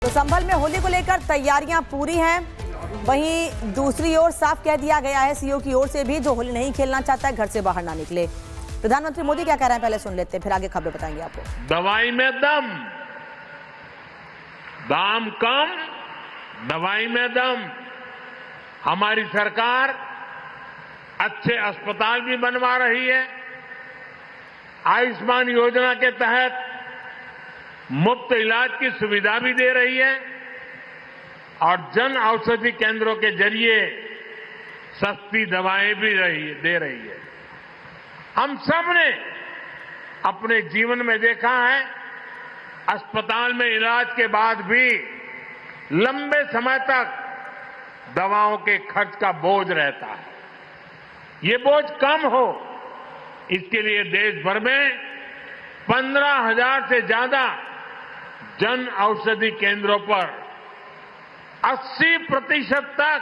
तो संभल में होली को लेकर तैयारियां पूरी हैं। वहीं दूसरी ओर साफ कह दिया गया है सीओ की ओर से भी, जो होली नहीं खेलना चाहता है घर से बाहर ना निकले। प्रधानमंत्री मोदी क्या कह रहे हैं पहले सुन लेते हैं, फिर आगे खबरें बताएंगे आपको। दवाई में दम, दाम कम, दवाई में दम। हमारी सरकार अच्छे अस्पताल भी बनवा रही है। आयुष्मान योजना के तहत मुफ्त इलाज की सुविधा भी दे रही है और जन औषधि केंद्रों के जरिए सस्ती दवाएं भी दे रही है। हम सब ने अपने जीवन में देखा है, अस्पताल में इलाज के बाद भी लंबे समय तक दवाओं के खर्च का बोझ रहता है। ये बोझ कम हो, इसके लिए देश भर में 15,000 से ज्यादा जन औषधि केंद्रों पर 80% तक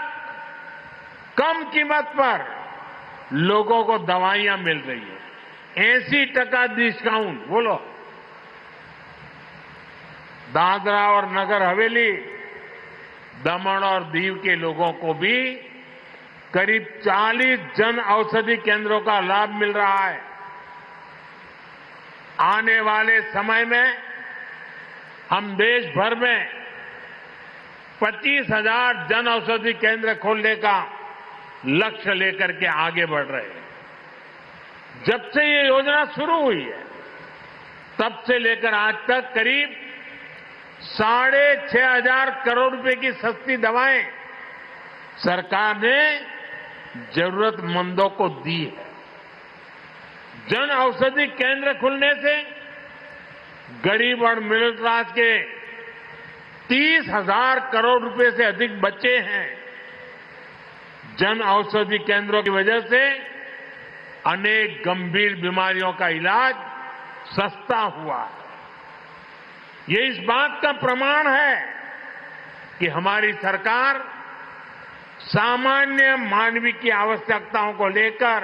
कम कीमत पर लोगों को दवाइयां मिल रही है। 80% डिस्काउंट। बोलो, दादरा और नगर हवेली, दमन और दीव के लोगों को भी करीब 40 जन औषधि केंद्रों का लाभ मिल रहा है। आने वाले समय में हम देश भर में 25,000 जन औषधि केंद्र खोलने का लक्ष्य लेकर के आगे बढ़ रहे हैं। जब से ये योजना शुरू हुई है, तब से लेकर आज तक करीब 6,500 करोड़ रुपए की सस्ती दवाएं सरकार ने जरूरतमंदों को दी है। जन औषधि केंद्र खुलने से गरीब और मिडिल क्लास के 30,000 करोड़ रुपए से अधिक बचे हैं। जन औषधि केंद्रों की वजह से अनेक गंभीर बीमारियों का इलाज सस्ता हुआ है। ये इस बात का प्रमाण है कि हमारी सरकार सामान्य मानवीय की आवश्यकताओं को लेकर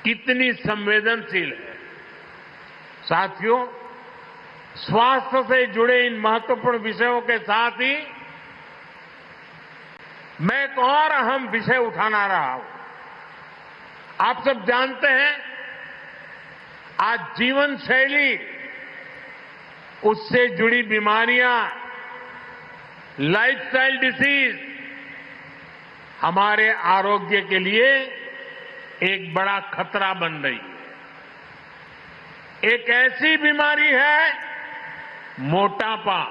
कितनी संवेदनशील है। साथियों, स्वास्थ्य से जुड़े इन महत्वपूर्ण विषयों के साथ ही मैं एक और अहम विषय उठाना रहा हूं। आप सब जानते हैं, आज जीवन शैली, उससे जुड़ी बीमारियां, लाइफस्टाइल डिसीज हमारे आरोग्य के लिए एक बड़ा खतरा बन रही है। एक ऐसी बीमारी है मोटापा,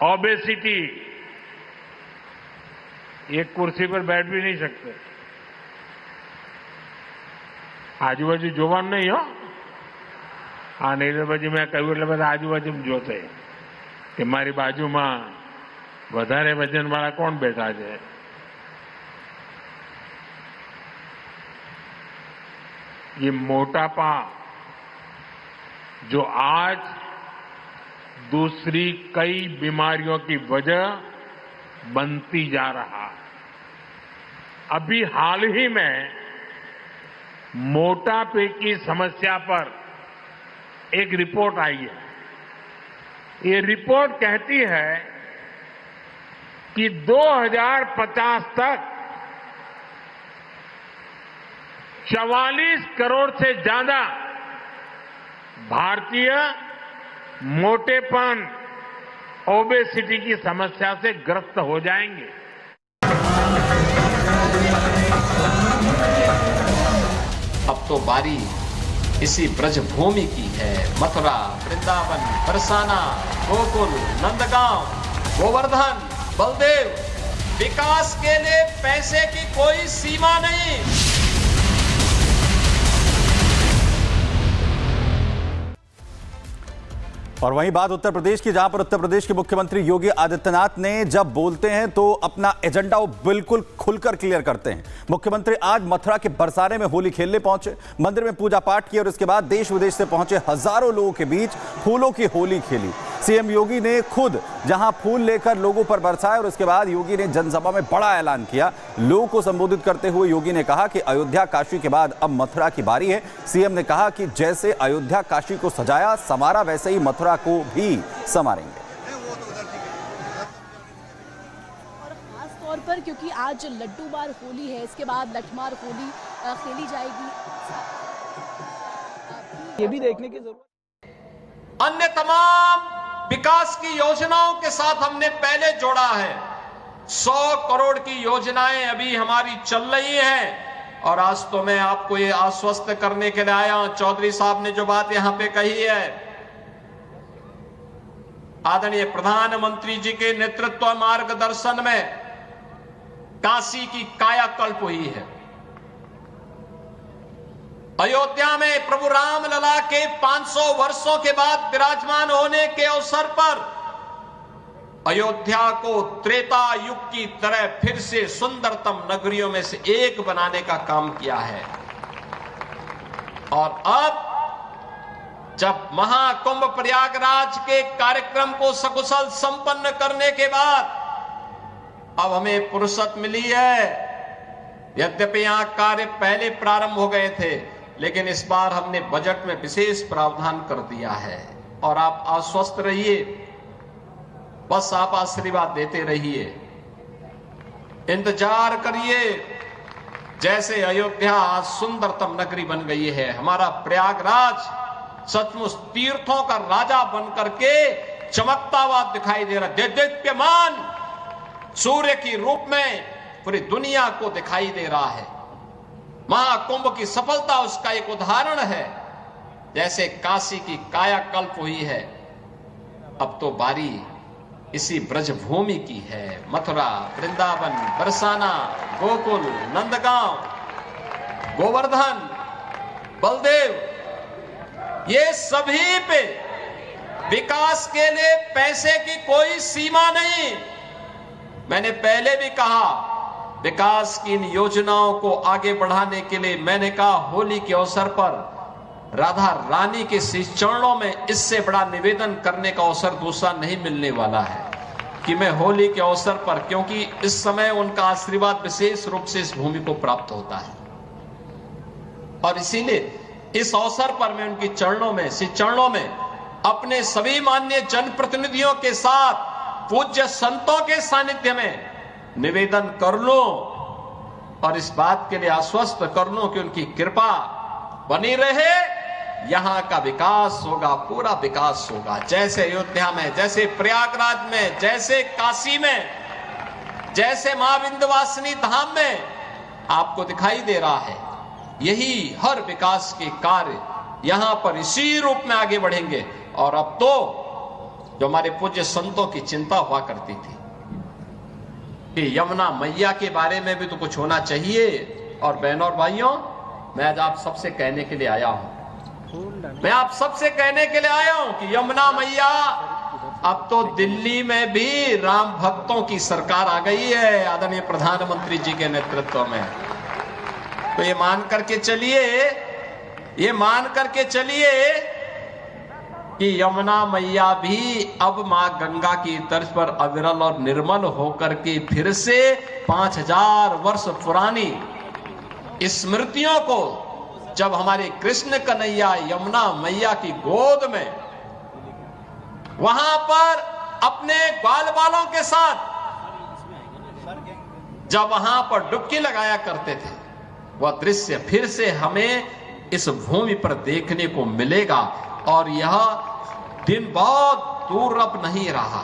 ओबेसिटी। एक कुर्सी पर बैठ भी नहीं सकते। आजू बाजू जोवान नहीं हो। हाँ, नहीं तो પછી મેં કહ્યું એટલે બધા આજુબાજુ જોતે કે મારી બાજુમાં વધારે વજનવાળા કોણ બેઠા છે। ये मोटापा जो आज दूसरी कई बीमारियों की वजह बनती जा रहा है। अभी हाल ही में मोटापे की समस्या पर एक रिपोर्ट आई है। ये रिपोर्ट कहती है कि 2050 तक 44 करोड़ से ज्यादा भारतीय मोटेपन, ओबेसिटी की समस्या से ग्रस्त हो जाएंगे। अब तो बारी इसी ब्रजभूमि की है। मथुरा, वृंदावन, बरसाना, गोकुल, नंदगांव, गोवर्धन, बलदेव। विकास के लिए पैसे की कोई सीमा नहीं। और वहीं बात उत्तर प्रदेश की, जहां पर उत्तर प्रदेश के मुख्यमंत्री योगी आदित्यनाथ ने जब बोलते हैं तो अपना एजेंडा वो बिल्कुल खुलकर क्लियर करते हैं। मुख्यमंत्री आज मथुरा के बरसाने में होली खेलने पहुंचे, मंदिर में पूजा पाठ किया और इसके बाद देश विदेश से पहुंचे हजारों लोगों के बीच फूलों की होली खेली। सीएम योगी ने खुद जहां फूल लेकर लोगों पर बरसाए और उसके बाद योगी ने जनसभा में बड़ा ऐलान किया। लोगों को संबोधित करते हुए योगी ने कहा कि अयोध्या काशी के बाद अब मथुरा की बारी है। सीएम ने कहा कि जैसे अयोध्या काशी को सजाया संवारा वैसे ही मथुरा को भी संवारेंगे। तौर पर क्योंकि आज लड्डू मार होली है, इसके बाद लठमार होली खेली जाएगी। ये भी देखने की जरूरत। अन्य तमाम विकास की योजनाओं के साथ हमने पहले जोड़ा है। 100 करोड़ की योजनाएं अभी हमारी चल रही हैं और आज तो मैं आपको ये आश्वस्त करने के लिए आया हूं। चौधरी साहब ने जो बात यहां पे कही है, आदरणीय प्रधानमंत्री जी के नेतृत्व मार्गदर्शन में काशी की कायाकल्प हुई है। अयोध्या में प्रभु रामलला के 500 वर्षों के बाद विराजमान होने के अवसर पर अयोध्या को त्रेता युग की तरह फिर से सुंदरतम नगरियों में से एक बनाने का काम किया है। और अब जब महाकुंभ प्रयागराज के कार्यक्रम को सकुशल संपन्न करने के बाद अब हमें फुर्सत मिली है। यद्यपि यहां कार्य पहले प्रारंभ हो गए थे, लेकिन इस बार हमने बजट में विशेष प्रावधान कर दिया है। और आप आश्वस्त रहिए, बस आप आशीर्वाद देते रहिए, इंतजार करिए। जैसे अयोध्या आज सुंदरतम नगरी बन गई है, हमारा प्रयागराज सचमुच तीर्थों का राजा बनकर के चमकता हुआ दिखाई दे रहा है। दीप्यमान सूर्य की रूप में पूरी दुनिया को दिखाई दे रहा है। महाकुंभ की सफलता उसका एक उदाहरण है। जैसे काशी की कायाकल्प हुई है, अब तो बारी इसी ब्रजभूमि की है। मथुरा, वृंदावन, बरसाना, गोकुल, नंदगांव, गोवर्धन, बलदेव, ये सभी पे विकास के लिए पैसे की कोई सीमा नहीं। मैंने पहले भी कहा, विकास की इन योजनाओं को आगे बढ़ाने के लिए मैंने कहा होली के अवसर पर राधा रानी के श्री चरणों में इससे बड़ा निवेदन करने का अवसर दूसरा नहीं मिलने वाला है कि मैं होली के अवसर पर, क्योंकि इस समय उनका आशीर्वाद विशेष रूप से इस भूमि को प्राप्त होता है और इसीलिए इस अवसर पर मैं उनकी चरणों में, श्री चरणों में अपने सभी माननीय जनप्रतिनिधियों के साथ पूज्य संतों के सानिध्य में निवेदन कर लूं और इस बात के लिए आश्वस्त कर लूं कि उनकी कृपा बनी रहे। यहां का विकास होगा, पूरा विकास होगा। जैसे अयोध्या में, जैसे प्रयागराज में, जैसे काशी में, जैसे मां विंध्यवासिनी धाम में आपको दिखाई दे रहा है, यही हर विकास के कार्य यहां पर इसी रूप में आगे बढ़ेंगे। और अब तो जो हमारे पूज्य संतों की चिंता हुआ करती थी कि यमुना मैया के बारे में भी तो कुछ होना चाहिए। और बहनों और भाइयों, मैं आज आप सबसे कहने के लिए आया हूं, मैं आप सबसे कहने के लिए आया हूं कि यमुना मैया, अब तो दिल्ली में भी राम भक्तों की सरकार आ गई है आदरणीय प्रधानमंत्री जी के नेतृत्व में। तो ये मान करके चलिए कि यमुना मैया भी अब मां गंगा की तर्ज पर अविरल और निर्मल होकर के फिर से 5000 वर्ष पुरानी स्मृतियों को, जब हमारे कृष्ण कन्हैया यमुना मैया की गोद में वहां पर अपने बाल बालों के साथ जब वहां पर डुबकी लगाया करते थे, वह दृश्य फिर से हमें इस भूमि पर देखने को मिलेगा। और यह दिन बहुत दूर अब नहीं रहा।